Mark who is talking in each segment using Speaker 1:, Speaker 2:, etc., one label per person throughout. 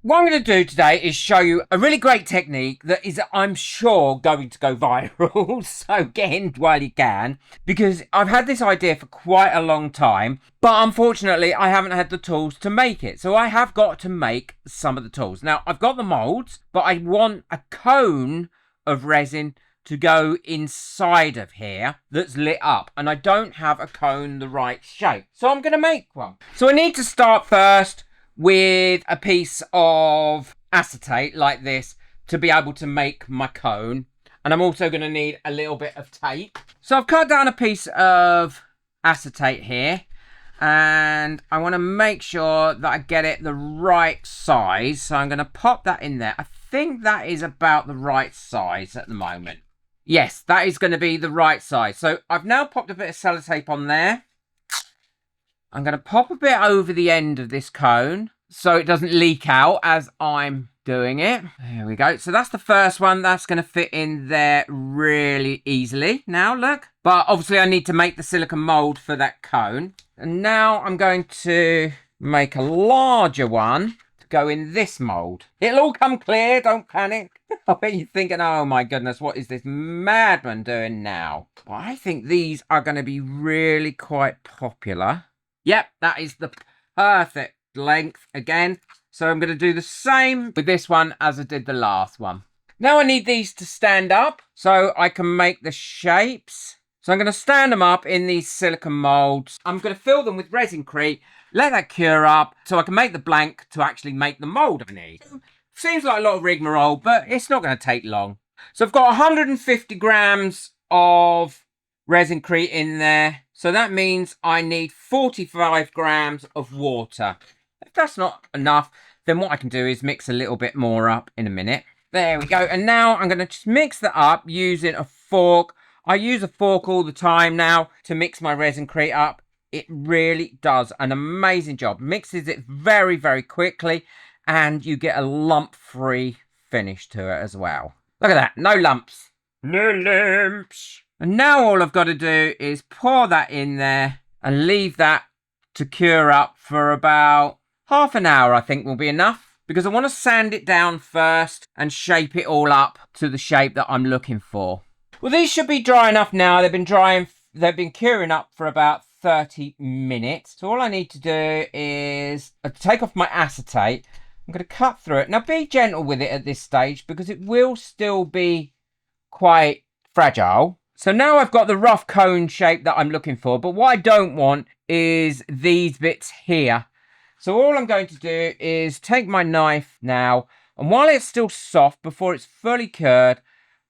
Speaker 1: What I'm going to do today is show you a really great technique that is, I'm sure, going to go viral. So get in while you can, because I've had this idea for quite a long time, but unfortunately I haven't had the tools to make it. So I have got to make some of the tools. Now, I've got the molds, but I want a cone of resin to go inside of here that's lit up, and I don't have a cone the right shape. So I'm going to make one. So I need to start first with a piece of acetate like this to be able to make my cone. And I'm also going to need a little bit of tape. So I've cut down a piece of acetate here, and I want to make sure that I get it the right size. So I'm going to pop that in there. I think that is about the right size at the moment. Yes, that is going to be the right size. So I've now popped a bit of sellotape on there. I'm going to pop a bit over the end of this cone so it doesn't leak out as I'm doing it. There we go. So that's the first one. That's going to fit in there really easily. Now, look. But obviously I need to make the silicone mold for that cone. And now I'm going to make a larger one to go in this mold. It'll all come clear. Don't panic. I bet you're thinking, oh my goodness, what is this madman doing now? Well, I think these are going to be really quite popular. Yep, that is the perfect length again. So I'm going to do the same with this one as I did the last one. Now I need these to stand up so I can make the shapes. So I'm going to stand them up in these silicone molds. I'm going to fill them with resin-crete, let that cure up so I can make the blank to actually make the mold I need. Seems like a lot of rigmarole, but it's not going to take long. So I've got 150 grams of resin-crete in there. So that means I need 45 grams of water. If that's not enough, then what I can do is mix a little bit more up in a minute. There we go. And now I'm going to just mix that up using a fork. I use a fork all the time now to mix my resin-crete up. It really does an amazing job. Mixes it very, very quickly, and you get a lump-free finish to it as well. Look at that. No lumps. No lumps. And now all I've got to do is pour that in there and leave that to cure up for about half an hour, I think will be enough. Because I want to sand it down first and shape it all up to the shape that I'm looking for. Well, these should be dry enough now. They've been curing up for about 30 minutes. So all I need to do is take off my acetate. I'm going to cut through it. Now be gentle with it at this stage because it will still be quite fragile. So now I've got the rough cone shape that I'm looking for, but what I don't want is these bits here. So all I'm going to do is take my knife now, and while it's still soft, before it's fully cured,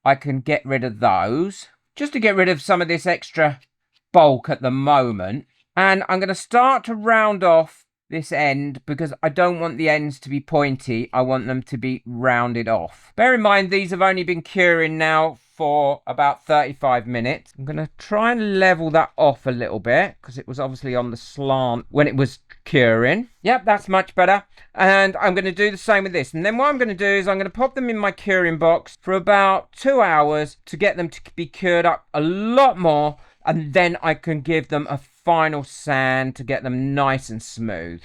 Speaker 1: I can get rid of those, just to get rid of some of this extra bulk at the moment. And I'm going to start to round off this end because I don't want the ends to be pointy. I want them to be rounded off. Bear in mind, these have only been curing now for about 35 minutes. I'm going to try and level that off a little bit because it was obviously on the slant when it was curing. Yep, that's much better. And I'm going to do the same with this. And then what I'm going to do is I'm going to pop them in my curing box for about 2 hours to get them to be cured up a lot more. And then I can give them a final sand to get them nice and smooth.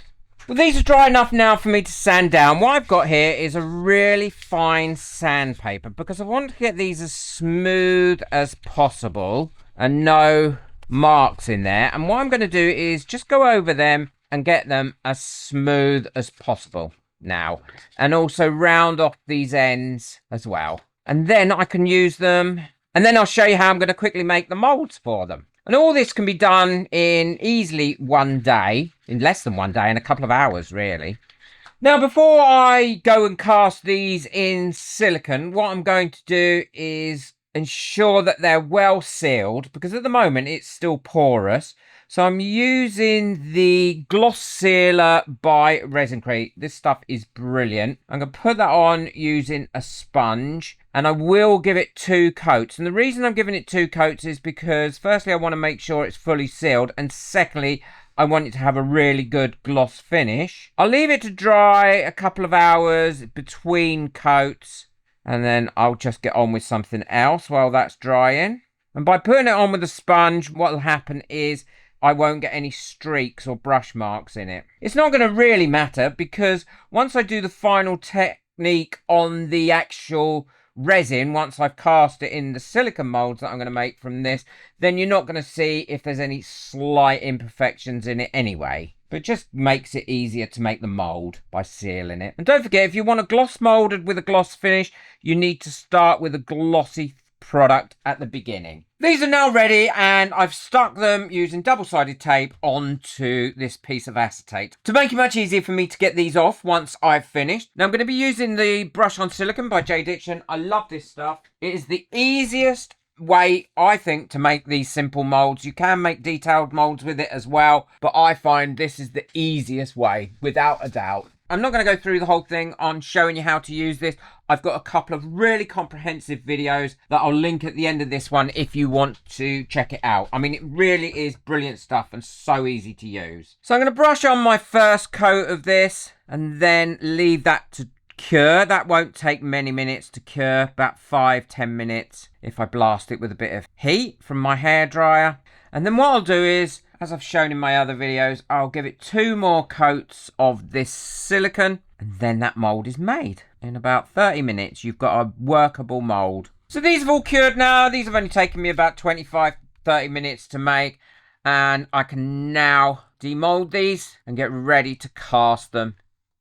Speaker 1: Well, these are dry enough now for me to sand down. What I've got here is a really fine sandpaper because I want to get these as smooth as possible and no marks in there. And what I'm going to do is just go over them and get them as smooth as possible now. And also round off these ends as well. And then I can use them. And then I'll show you how I'm going to quickly make the molds for them. And all this can be done in easily one day, in less than one day, in a couple of hours, really. Now, before I go and cast these in silicone, what I'm going to do is ensure that they're well sealed, because at the moment it's still porous. So I'm using the Gloss Sealer by Resin-Crete. This stuff is brilliant. I'm going to put that on using a sponge, and I will give it 2 coats. And the reason I'm giving it 2 coats is because firstly, I want to make sure it's fully sealed, and secondly, I want it to have a really good gloss finish. I'll leave it to dry a couple of hours between coats, and then I'll just get on with something else while that's drying. And by putting it on with a sponge, what will happen is I won't get any streaks or brush marks in it. It's not going to really matter because once I do the final technique on the actual resin, once I've cast it in the silicone molds that I'm going to make from this, then you're not going to see if there's any slight imperfections in it anyway. But it just makes it easier to make the mold by sealing it. And don't forget, if you want a gloss molded with a gloss finish, you need to start with a glossy product at the beginning. These are now ready and I've stuck them using double-sided tape onto this piece of acetate to make it much easier for me to get these off once I've finished. Now I'm going to be using the brush on silicone by J Diction. I love this stuff. It is the easiest way, I think, to make these simple molds. You can make detailed molds with it as well, but I find this is the easiest way without a doubt. I'm not going to go through the whole thing on showing you how to use this. I've got a couple of really comprehensive videos that I'll link at the end of this one if you want to check it out. I mean, it really is brilliant stuff and so easy to use. So I'm going to brush on my first coat of this and then leave that to cure. That won't take many minutes to cure, about 5-10 minutes if I blast it with a bit of heat from my hairdryer. And then what I'll do is, as I've shown in my other videos, I'll give it 2 more coats of this silicone and then that mold is made. In about 30 minutes, you've got a workable mold. So these have all cured now. These have only taken me about 25-30 minutes to make. And I can now demold these and get ready to cast them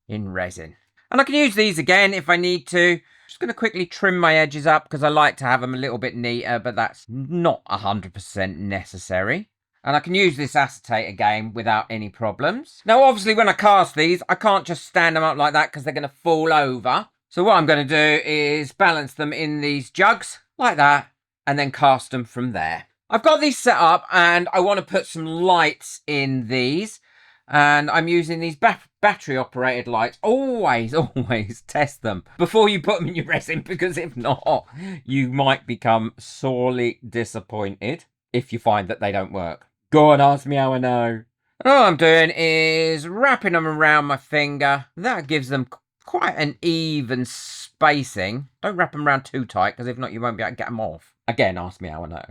Speaker 1: in resin. And I can use these again if I need to. Just going to quickly trim my edges up because I like to have them a little bit neater, but that's not 100% necessary. And I can use this acetate again without any problems. Now, obviously, when I cast these, I can't just stand them up like that because they're going to fall over. So what I'm going to do is balance them in these jugs like that and then cast them from there. I've got these set up and I want to put some lights in these. And I'm using these battery operated lights. Always test them before you put them in your resin, because if not, you might become sorely disappointed if you find that they don't work. Go on, ask me how I know. And all I'm doing is wrapping them around my finger. That gives them quite an even spacing. Don't wrap them around too tight, because if not, you won't be able to get them off. Again, ask me how I know.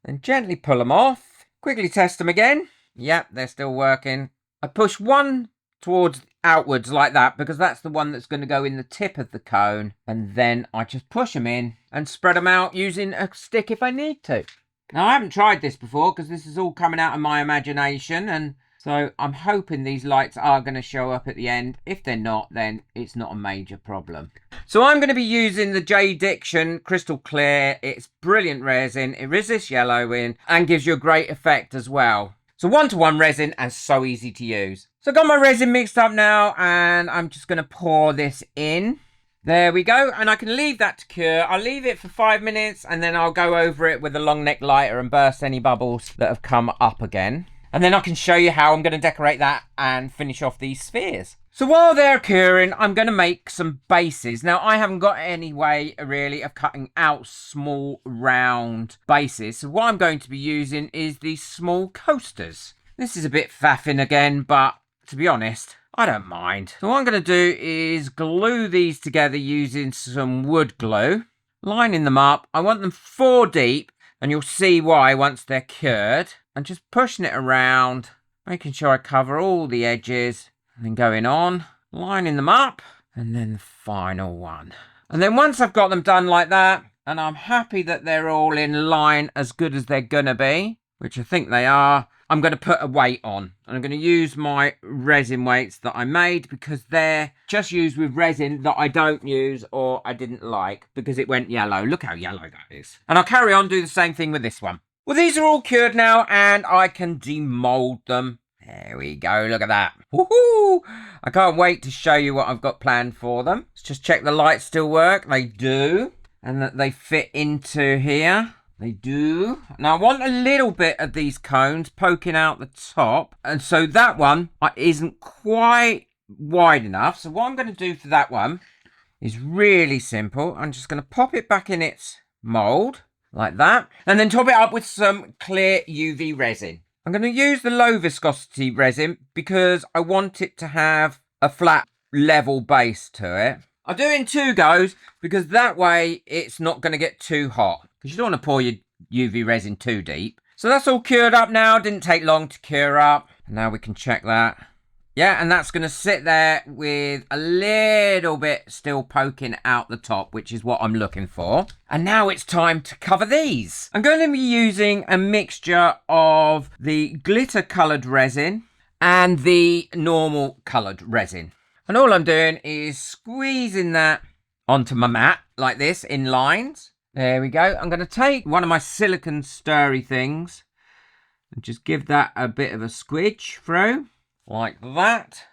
Speaker 1: And gently pull them off. Quickly test them again. Yep, they're still working. I push one towards outwards like that because that's the one that's going to go in the tip of the cone. And then I just push them in and spread them out using a stick if I need to. Now, I haven't tried this before because this is all coming out of my imagination. And so I'm hoping these lights are going to show up at the end. If they're not, then it's not a major problem. So I'm going to be using the J Diction Crystal Clear. It's brilliant resin. It resists yellowing and gives you a great effect as well. So 1-to-1 resin and so easy to use. So I've got my resin mixed up now and I'm just going to pour this in. There we go. And I can leave that to cure. I'll leave it for 5 minutes and then I'll go over it with a long neck lighter and burst any bubbles that have come up again. And then I can show you how I'm going to decorate that and finish off these spheres. So while they're curing, I'm going to make some bases. Now, I haven't got any way, really, of cutting out small, round bases. So what I'm going to be using is these small coasters. This is a bit faffing again, but to be honest, I don't mind. So what I'm going to do is glue these together using some wood glue. Lining them up. I want them 4 deep, and you'll see why once they're cured. And just pushing it around, making sure I cover all the edges. And then going on, lining them up, and then the final one. And then once I've got them done like that, and I'm happy that they're all in line as good as they're going to be, which I think they are, I'm going to put a weight on. And I'm going to use my resin weights that I made because they're just used with resin that I don't use or I didn't like because it went yellow. Look how yellow that is. And I'll carry on, do the same thing with this one. Well, these are all cured now and I can demold them. There we go, look at that. Woohoo! I can't wait to show you what I've got planned for them. Let's just check the lights still work. They do. And that they fit into here. They do. Now I want a little bit of these cones poking out the top. And so that one isn't quite wide enough. So what I'm going to do for that one is really simple. I'm just going to pop it back in its mold like that. And then top it up with some clear UV resin. I'm going to use the low viscosity resin because I want it to have a flat level base to it. I'll do it in 2 goes because that way it's not going to get too hot. Because you don't want to pour your UV resin too deep. So that's all cured up now. Didn't take long to cure up. Now we can check that. Yeah, and that's going to sit there with a little bit still poking out the top, which is what I'm looking for. And now it's time to cover these. I'm going to be using a mixture of the glitter coloured resin and the normal coloured resin. And all I'm doing is squeezing that onto my mat like this in lines. There we go. I'm going to take one of my silicone stirry things and just give that a bit of a squidge through. Like that.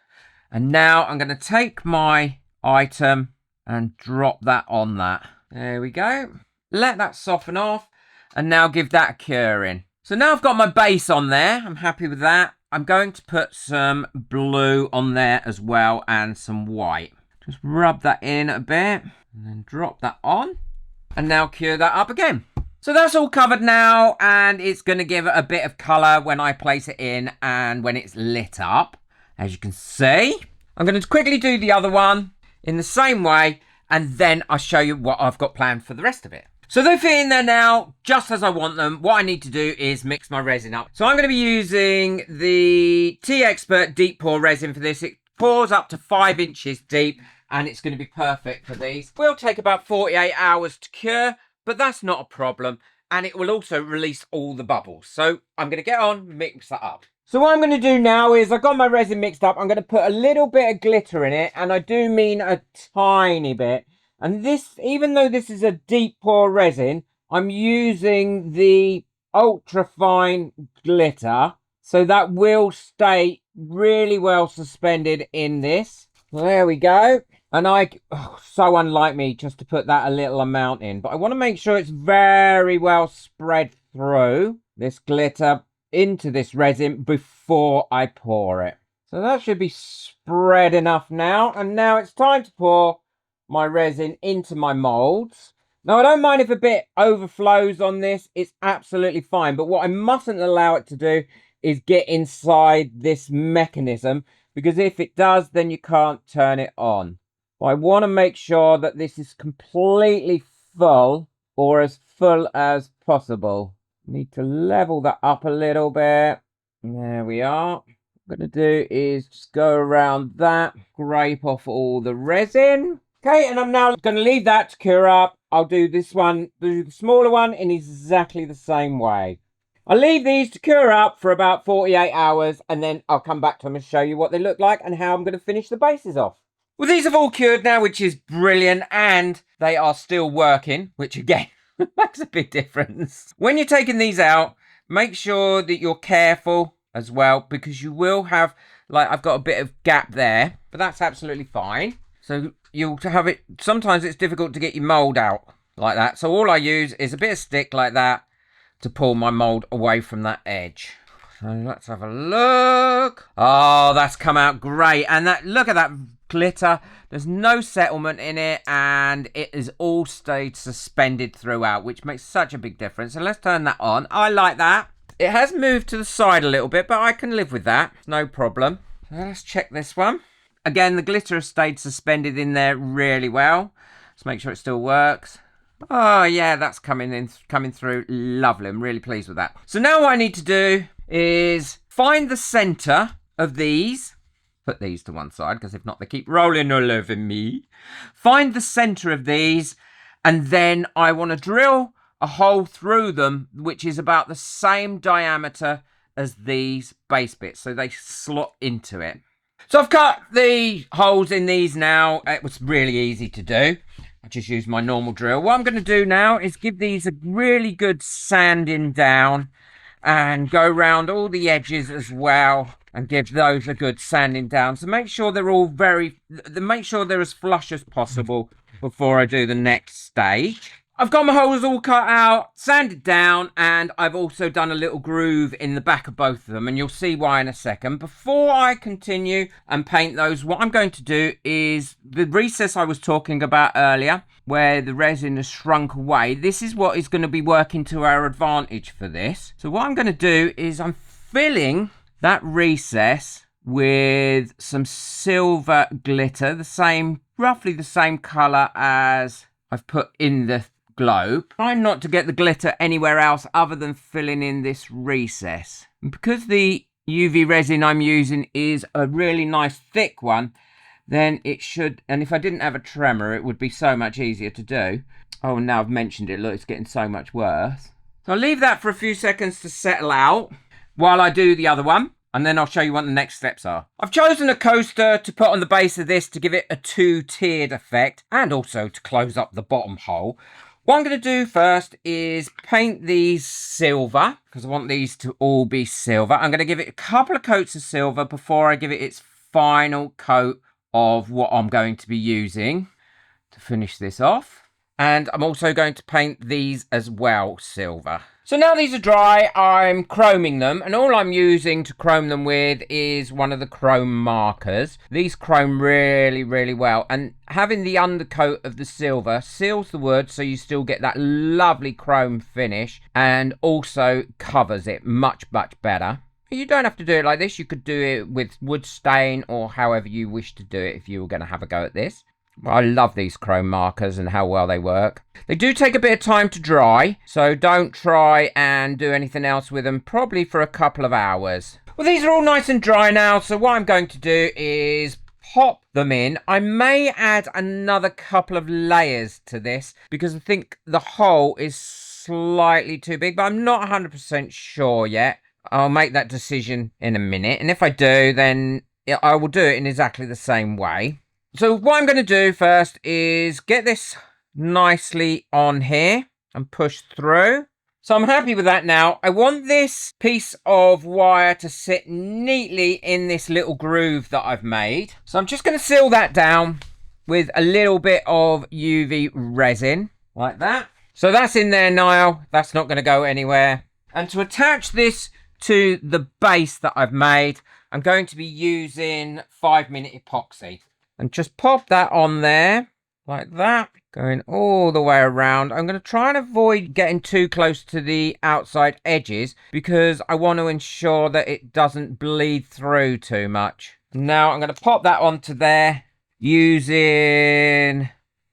Speaker 1: And now I'm going to take my item and drop that on that. There we go. Let that soften off. And now give that a curing. So now I've got my base on there. I'm happy with that. I'm going to put some blue on there as well and some white. Just rub that in a bit. And then drop that on. And now cure that up again. So that's all covered now, and it's going to give it a bit of colour when I place it in and when it's lit up, as you can see. I'm going to quickly do the other one in the same way, and then I'll show you what I've got planned for the rest of it. So they fit in there now, just as I want them. What I need to do is mix my resin up. So I'm going to be using the T-Expert Deep Pour Resin for this. It pours up to 5 inches deep, and it's going to be perfect for these. It will take about 48 hours to cure, but that's not a problem, and it will also release all the bubbles. So I'm going to get on, mix that up. So what I'm going to do now is I've got my resin mixed up. I'm going to put a little bit of glitter in it, and I do mean a tiny bit. And this, even though this is a deep pour resin, I'm using the ultra fine glitter, so that will stay really well suspended in this. There we go. And so unlike me just to put that a little amount in. But I want to make sure it's very well spread through this glitter into this resin before I pour it. So that should be spread enough now. And now it's time to pour my resin into my molds. Now I don't mind if a bit overflows on this. It's absolutely fine. But what I mustn't allow it to do is get inside this mechanism. Because if it does, then you can't turn it on. I want to make sure that this is completely full, or as full as possible. Need to level that up a little bit. There we are. What I'm going to do is just go around that, scrape off all the resin. Okay, and I'm now going to leave that to cure up. I'll do this one, do the smaller one in exactly the same way. I'll leave these to cure up for about 48 hours, and then I'll come back to them and show you what they look like and how I'm going to finish the bases off. Well, these have all cured now, which is brilliant, and they are still working, which again makes a big difference. When you're taking these out, make sure that you're careful as well, because you will have, like, I've got a bit of gap there, but that's absolutely fine. So you'll have it, sometimes it's difficult to get your mould out like that. So all I use is a bit of stick like that to pull my mould away from that edge. So let's have a look. Oh, that's come out great. And that, look at that glitter. There's no settlement in it, and it is all stayed suspended throughout, which makes such a big difference. So let's turn that on. I like that. It has moved to the side a little bit, but I can live with that. No problem. So let's check this one. Again, the glitter has stayed suspended in there really well. Let's make sure it still works. Oh yeah, that's coming through lovely. I'm really pleased with that. So now what I need to do is find the center of these. Put these to one side, because if not, they keep rolling all over me. Find the center of these, and then I want to drill a hole through them, which is about the same diameter as these base bits, so they slot into it. So I've cut the holes in these now. It was really easy to do. I just used my normal drill. What I'm going to do now is give these a really good sanding down and go around all the edges as well and give those a good sanding down. So make sure they're all make sure they're as flush as possible before I do the next stage. I've got my holes all cut out, sanded down, and I've also done a little groove in the back of both of them, and you'll see why in a second. Before I continue and paint those, what I'm going to do is the recess I was talking about earlier, where the resin has shrunk away. This is what is going to be working to our advantage for this. So what I'm going to do is I'm filling that recess with some silver glitter, roughly the same colour as I've put in the globe. Trying not to get the glitter anywhere else other than filling in this recess. And because the UV resin I'm using is a really nice thick one, then it should, and if I didn't have a tremor, it would be so much easier to do. Oh, now I've mentioned it, look, it's getting so much worse. So I'll leave that for a few seconds to settle out while I do the other one, and then I'll show you what the next steps are. I've chosen a coaster to put on the base of this to give it a two-tiered effect, and also to close up the bottom hole. What I'm going to do first is paint these silver, because I want these to all be silver. I'm going to give it a couple of coats of silver before I give it its final coat of what I'm going to be using to finish this off. And I'm also going to paint these as well silver. So now these are dry, I'm chroming them, and all I'm using to chrome them with is one of the chrome markers. These chrome really, really well, and having the undercoat of the silver seals the wood so you still get that lovely chrome finish, and also covers it much, much better. You don't have to do it like this. You could do it with wood stain or however you wish to do it if you were going to have a go at this. I love these chrome markers and how well they work. They do take a bit of time to dry, so don't try and do anything else with them, probably for a couple of hours. Well, these are all nice and dry now, so what I'm going to do is pop them in. I may add another couple of layers to this because I think the hole is slightly too big, but I'm not 100% sure yet. I'll make that decision in a minute, and if I do, then I will do it in exactly the same way. So what I'm going to do first is get this nicely on here and push through. So I'm happy with that now. I want this piece of wire to sit neatly in this little groove that I've made. So I'm just going to seal that down with a little bit of UV resin, like that. So that's in there now. That's not going to go anywhere. And to attach this to the base that I've made, I'm going to be using 5-minute epoxy. And just pop that on there, like that, going all the way around. I'm going to try and avoid getting too close to the outside edges because I want to ensure that it doesn't bleed through too much. Now I'm going to pop that onto there using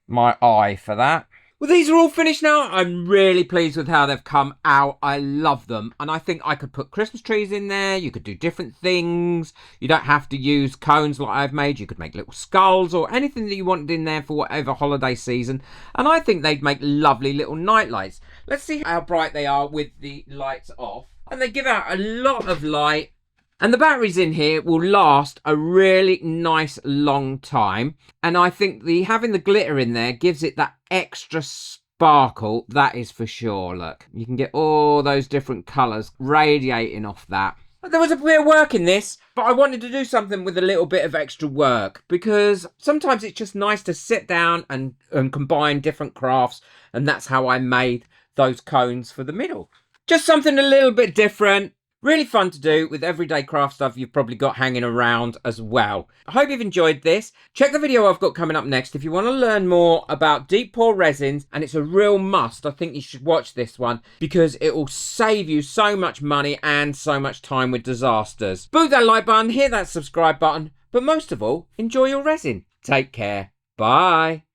Speaker 1: my eye for that. Well, these are all finished now. I'm really pleased with how they've come out. I love them. And I think I could put Christmas trees in there. You could do different things. You don't have to use cones like I've made. You could make little skulls or anything that you wanted in there for whatever holiday season. And I think they'd make lovely little night lights. Let's see how bright they are with the lights off. And they give out a lot of light. And the batteries in here will last a really nice long time. And I think having the glitter in there gives it that extra sparkle, that is for sure. Look, you can get all those different colours radiating off that. There was a bit of work in this, but I wanted to do something with a little bit of extra work because sometimes it's just nice to sit down and combine different crafts. And that's how I made those cones for the middle. Just something a little bit different. Really fun to do with everyday craft stuff you've probably got hanging around as well. I hope you've enjoyed this. Check the video I've got coming up next if you want to learn more about deep pour resins, and it's a real must. I think you should watch this one because it will save you so much money and so much time with disasters. Boot that like button, hit that subscribe button, but most of all, enjoy your resin. Take care. Bye.